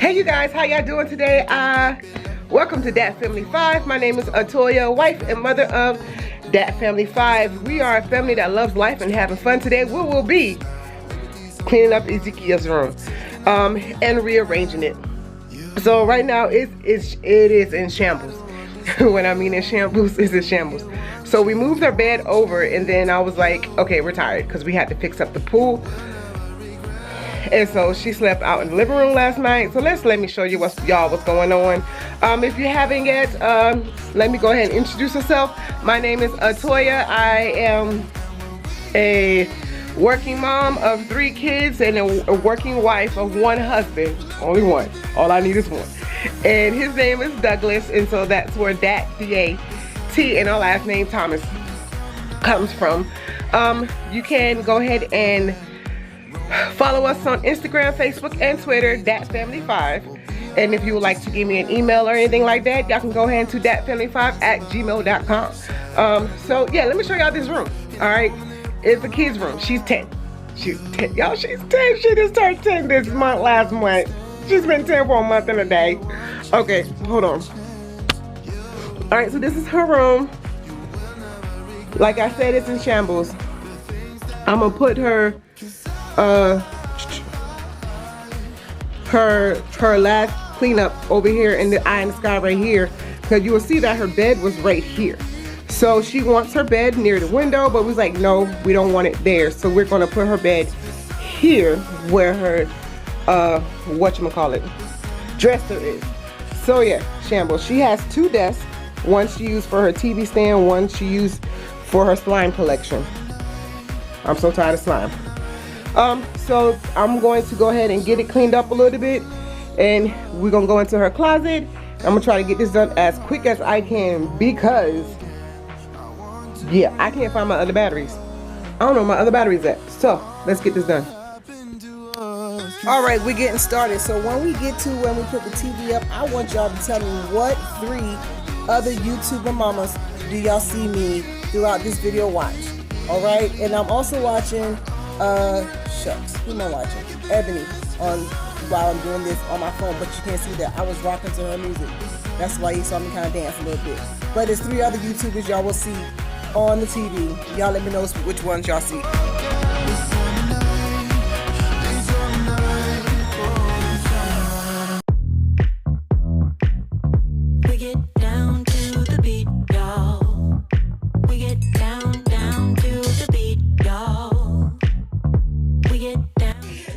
Hey you guys, how y'all doing today? Welcome to DAT Family 5. My name is Atoya, wife and mother of DAT Family 5. We are a family that loves life and having fun. Today we will be cleaning up Ezekia's room and rearranging it. So right now it is in shambles. When I mean in shambles, it's in shambles. So we moved our bed over and then I was like, okay, we're tired because we had to fix up the pool. And so she slept out in the living room last night. So let me show you what's going on. If you haven't yet, let me go ahead and introduce myself. My name is Atoya. I am a working mom of 3 kids and a working wife of 1 husband. Only one. All I need is 1. And his name is Douglas. And so that's where DAT, D-A-T, and our last name Thomas comes from. You can go ahead and follow us on Instagram, Facebook, and Twitter, DAT Family 5. And if you would like to give me an email or anything like that, y'all can go ahead to datfamily5@gmail.com. So yeah, let me show y'all this room. All right, it's a kid's room. She's 10. She's 10. Y'all, she's 10. She just turned 10 this month, last month. She's been 10 for a month and a day. Okay, hold on. All right, so this is her room. Like I said, it's in shambles. I'm gonna put her last cleanup over here in the eye in the sky right here, because you will see that her bed was right here. So she wants her bed near the window, but we was like, no, we don't want it there. So we're gonna put her bed here where her whatchamacallit, dresser is. So yeah, shambles. She has 2 desks. One she used for her TV stand, one she used for her slime collection. I'm so tired of slime. So I'm going to go ahead and get it cleaned up a little bit, and we're gonna go into her closet. I'm gonna try to get this done as quick as I can because yeah, I can't find my other batteries. I don't know where my other batteries at. So let's get this done. All right, we're getting started. So when we put the TV up, I want y'all to tell me what 3 other YouTuber mamas do y'all see me throughout this video watch. All right, and I'm also watching shucks, who am I watching? Ebony while I'm doing this on my phone, but you can't see that. I was rocking to her music. That's why you saw me kind of dance a little bit. But there's 3 other YouTubers y'all will see on the TV. Y'all let me know which ones y'all see.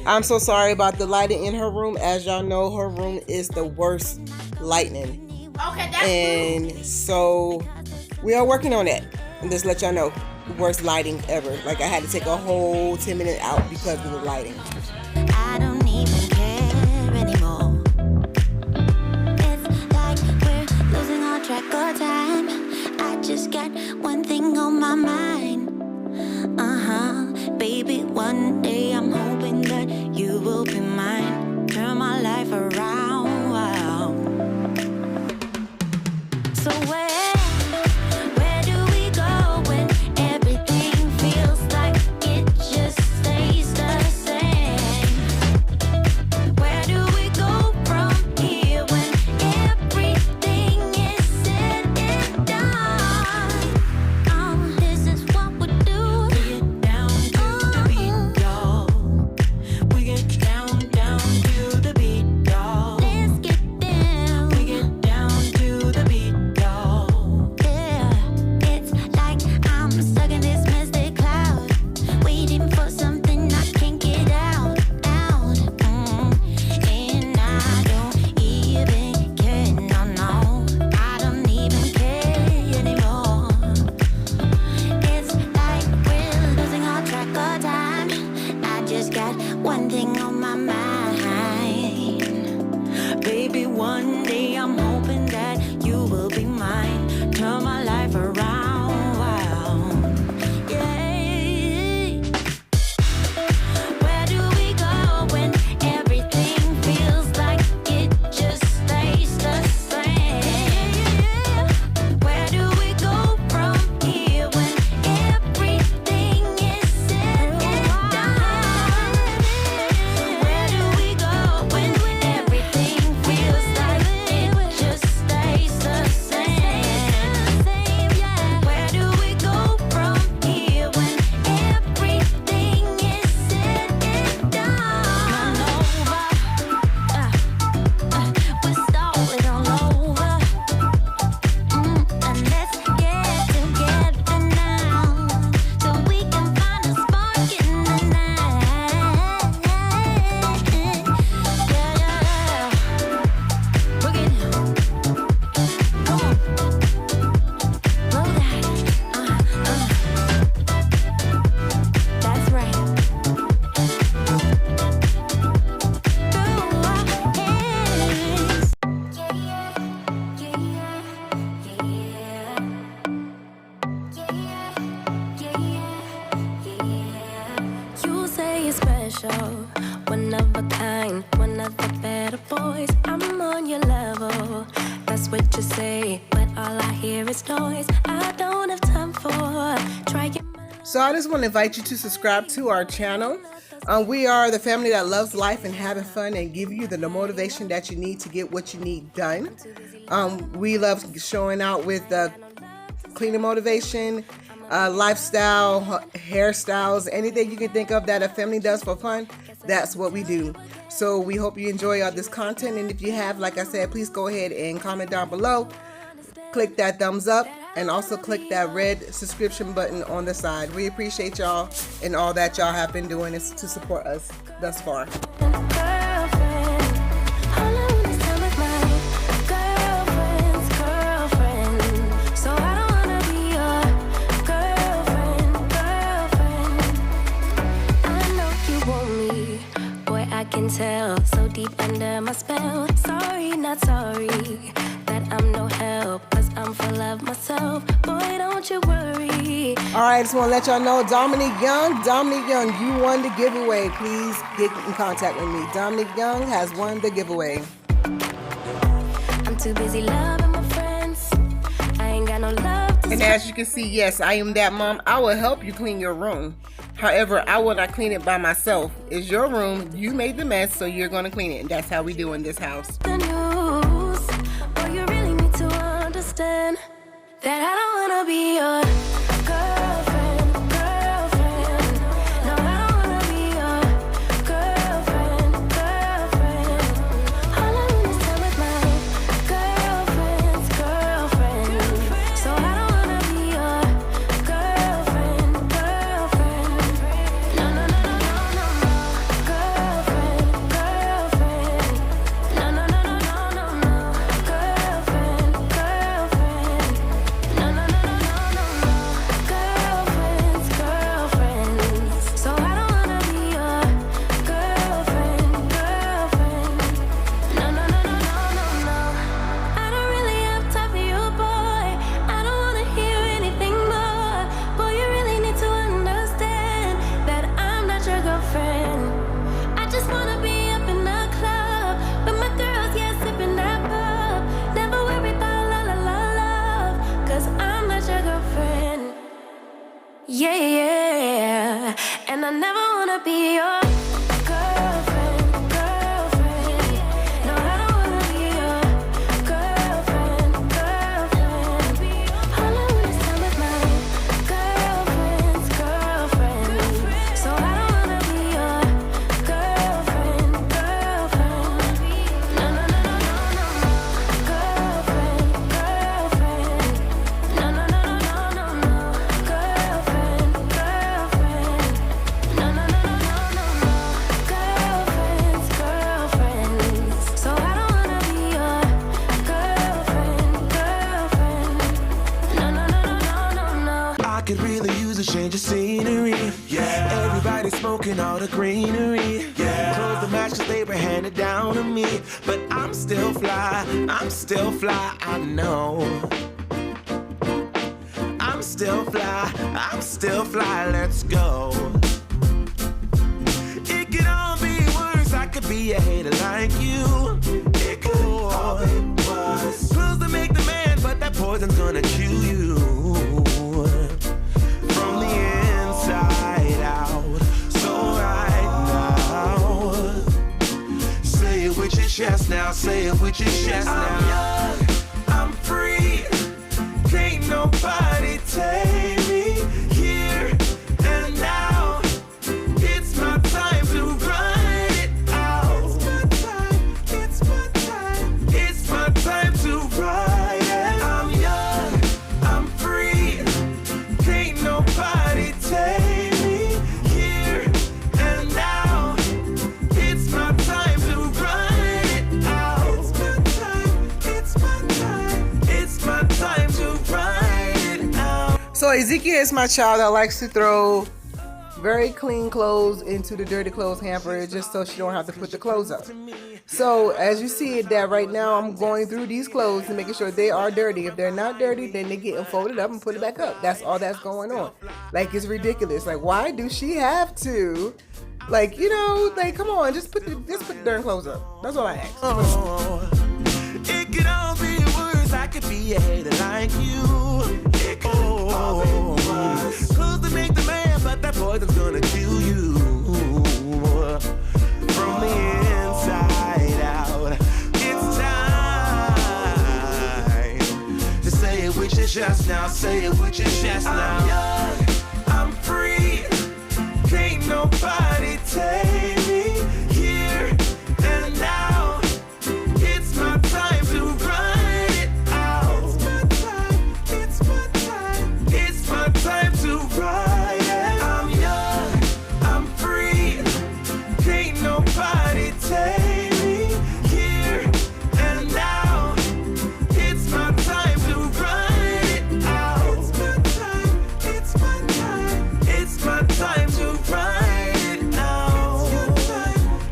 I'm so sorry about the lighting in her room. As y'all know, her room is the worst lighting. Okay, that's and cool. So we are working on that. And just let y'all know, worst lighting ever. Like I had to take a whole 10 minutes out because of the lighting. I don't even care anymore. It's like we're losing all track of time. I just got one thing on my mind. Baby, one day I'm hoping that you will be mine. Turn my life around. Wow. So where do we go when everything feels like it just stays the same? Where do we go from here when everything is said and done? This is what we do. Get down to the beat, y'all. special, one of a kind, one of the better boys. I'm on your level, that's what you say, but all I hear is noise. I don't have time for trying. So I just want to invite you to subscribe to our channel. We are the family that loves life and having fun and give you the motivation that you need to get what you need done. We love showing out with cleaning motivation, lifestyle, hairstyles, anything you can think of that a family does for fun. That's what we do. So we hope you enjoy all this content, and if you have, like I said, please go ahead and comment down below. Click that thumbs up and also click that red subscription button on the side. We appreciate y'all and all that y'all have been doing is to support us thus far. I can tell, so deep under my spell. Sorry, not sorry that I'm no help, cause I'm full of myself. Boy, don't you worry. Alright, just want to let y'all know, Dominic Young, you won the giveaway. Please get in contact with me. Dominic Young has won the giveaway. I'm too busy loving my friends. I ain't got no love to. And as you can see, yes, I am that mom. I will help you clean your room. However, I will not clean it by myself. It's your room. You made the mess, so you're going to clean it. And that's how we do in this house. The news, boy, you really need to understand that I don't want to be your girlfriend. No, I don't want to be your girlfriend. All I want is time with my girlfriend. So I don't want to be your girlfriend. No, no, no, no, no, no, girlfriend. No, no, no, no, no, no, no, girlfriend. No, no, no, no, no, no, no, girlfriends. So I don't wanna be your girlfriend. No, no, no, no, no, no, no. I don't really have time for you, boy. I don't wanna hear anything more. Boy, you really need to understand that I'm not your girlfriend. I just wanna be up in the club with my girls, yeah, sipping that pub. Never worry about la la la love, cause I'm not your girlfriend. Yeah, yeah, and I never wanna be your girlfriend. No, I don't wanna be your girlfriend. All I want is time with my girlfriend. So I don't wanna be your girlfriend. No, no, no, no, no, no, no, girlfriend. No, no, no, no, no, no, no, girlfriend. No, no, no, no, no, no, no, girlfriends. So I don't wanna be your girlfriend. No, no, no, no, no, no, no. I could really use a change of scenery. Yeah. Everybody smoking all the greenery. Yeah. Close the match cause they were handed down to me. But I'm still fly, I know. I'm still fly, let's go. It could all be worse, I could be a hater like you. It could all be worse. Pills to make the man, but that poison's gonna chew you from the inside out. So right now, say it with your chest now, say it with your chest now. I'm young, I'm free, can't nobody take me here and now. It's my time to run it out. It's my time to ride it. I'm young, I'm free, can't nobody take me here and now. It's my time to run it out. It's my time to ride it out. So Ezekia is my child that likes to throw very clean clothes into the dirty clothes hamper just so she don't have to put the clothes up. So as you see it, that right now I'm going through these clothes and making sure they are dirty. If they're not dirty, then they get folded up and put it back up. That's all that's going on. Like, it's ridiculous. Like, why do she have to Like, you know, like, come on, just put the darn clothes up. That's all I ask. It could all be worse. I could be a hater like you. It could all be worse. Clothes to make the man, but that poison's gonna kill you from the inside out. It's time to say it with your chest now. Say it with your chest now. I'm young, I'm free. Can't nobody take me here and now. It's my time to run it out. It's my time, it's my time to ride it. I'm young, I'm free. Can't nobody take me here and now. It's my time to run it out. It's my time, it's my time, it's my time to ride it now.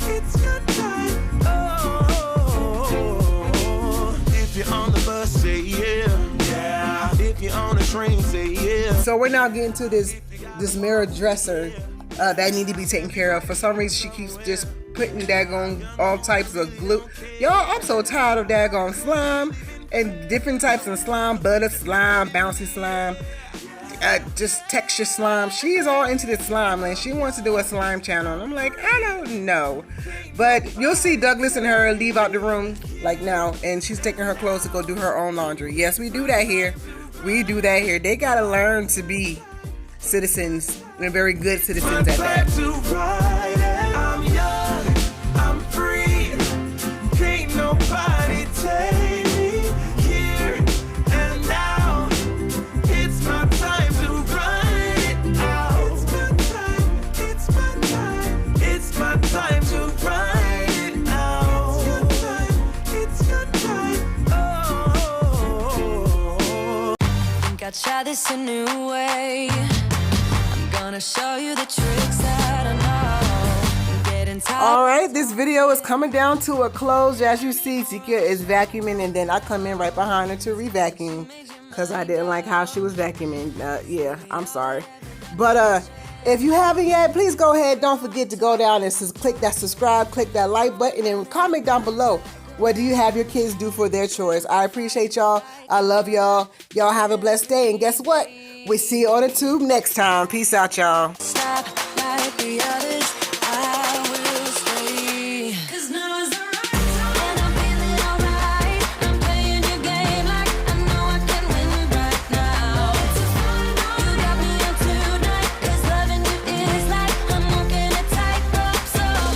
It's your time, oh. If you're on the bus, say yeah. Yeah. If you're on the train, say yeah. So we're now getting to this mirror dresser that need to be taken care of. For some reason, she keeps just putting daggone all types of glue. Y'all, I'm so tired of daggone slime and different types of slime, butter slime, bouncy slime, just texture slime. She is all into this slime and she wants to do a slime channel. And I'm like, I don't know. But you'll see Douglas and her leave out the room like now, and she's taking her clothes to go do her own laundry. Yes, we do that here. We do that here. They gotta learn to be citizens and very good citizens at that. To ride it. I'm young, I'm free. Can't nobody take me here and now. It's my time to run it out. It's my time, it's my time, it's my time to ride it out. It's your time, oh. Think I'd try this a new way. I'm gonna show you the tricks that I know. Getting tired. All right, this video is coming down to a close. As you see, Ezekia is vacuuming, and then I come in right behind her to re-vacuum because I didn't like how she was vacuuming. Yeah, I'm sorry. But if you haven't yet, please go ahead. Don't forget to go down and click that subscribe, click that like button, and comment down below. What do you have your kids do for their chores? I appreciate y'all. I love y'all. Y'all have a blessed day. And guess what? We see you on the tube next time. Peace out, y'all.